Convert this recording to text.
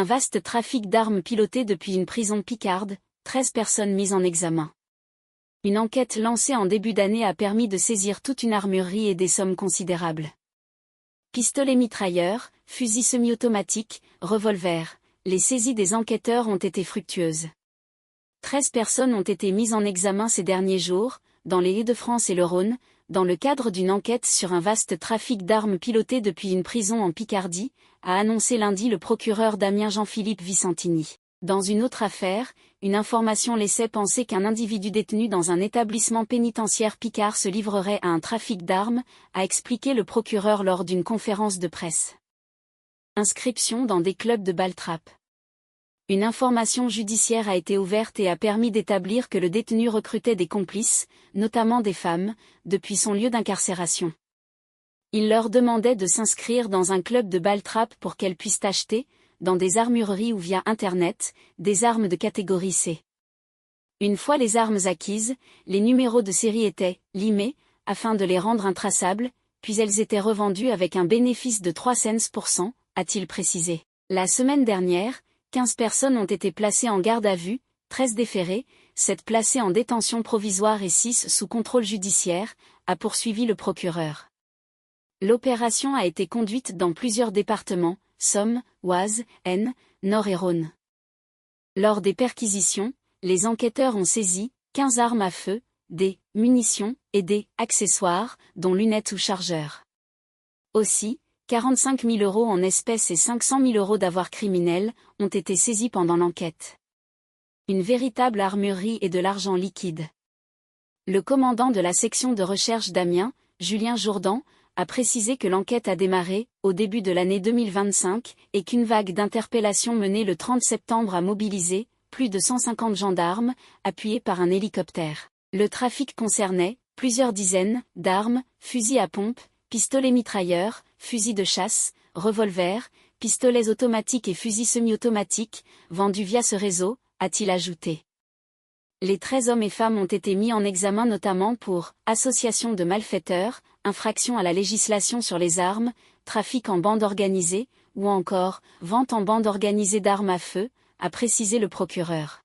Un vaste trafic d'armes piloté depuis une prison picarde, 13 personnes mises en examen. Une enquête lancée en début d'année a permis de saisir toute une armurerie et des sommes considérables. Pistolets mitrailleurs, fusils semi-automatiques, revolvers, les saisies des enquêteurs ont été fructueuses. 13 personnes ont été mises en examen ces derniers jours, dans les Hauts-de-France et le Rhône, dans le cadre d'une enquête sur un vaste trafic d'armes piloté depuis une prison en Picardie, a annoncé lundi le procureur Damien Jean-Philippe Vicentini. Dans une autre affaire, une information laissait penser qu'un individu détenu dans un établissement pénitentiaire picard se livrerait à un trafic d'armes, a expliqué le procureur lors d'une conférence de presse. Inscription dans des clubs de ball-trap. Une information judiciaire a été ouverte et a permis d'établir que le détenu recrutait des complices, notamment des femmes, depuis son lieu d'incarcération. Il leur demandait de s'inscrire dans un club de ball-trap pour qu'elles puissent acheter, dans des armureries ou via Internet, des armes de catégorie C. Une fois les armes acquises, les numéros de série étaient limés, afin de les rendre intraçables, puis elles étaient revendues avec un bénéfice de 3 cents, a-t-il précisé. La semaine dernière, 15 personnes ont été placées en garde à vue, 13 déférées, 7 placées en détention provisoire et 6 sous contrôle judiciaire, a poursuivi le procureur. L'opération a été conduite dans plusieurs départements, Somme, Oise, Aisne, Nord et Rhône. Lors des perquisitions, les enquêteurs ont saisi 15 armes à feu, des munitions et des accessoires, dont lunettes ou chargeurs. Aussi, 45 000 € en espèces et 500 000 € d'avoirs criminels ont été saisis pendant l'enquête. Une véritable armurerie et de l'argent liquide. Le commandant de la section de recherche d'Amiens, Julien Jourdan, a précisé que l'enquête a démarré, au début de l'année 2025, et qu'une vague d'interpellations menée le 30 septembre a mobilisé, plus de 150 gendarmes, appuyés par un hélicoptère. Le trafic concernait, plusieurs dizaines, d'armes, fusils à pompe, pistolets mitrailleurs, fusils de chasse, revolvers, pistolets automatiques et fusils semi-automatiques, vendus via ce réseau, a-t-il ajouté. Les 13 hommes et femmes ont été mis en examen notamment pour association de malfaiteurs, infraction à la législation sur les armes, trafic en bande organisée, ou encore vente en bande organisée d'armes à feu, a précisé le procureur.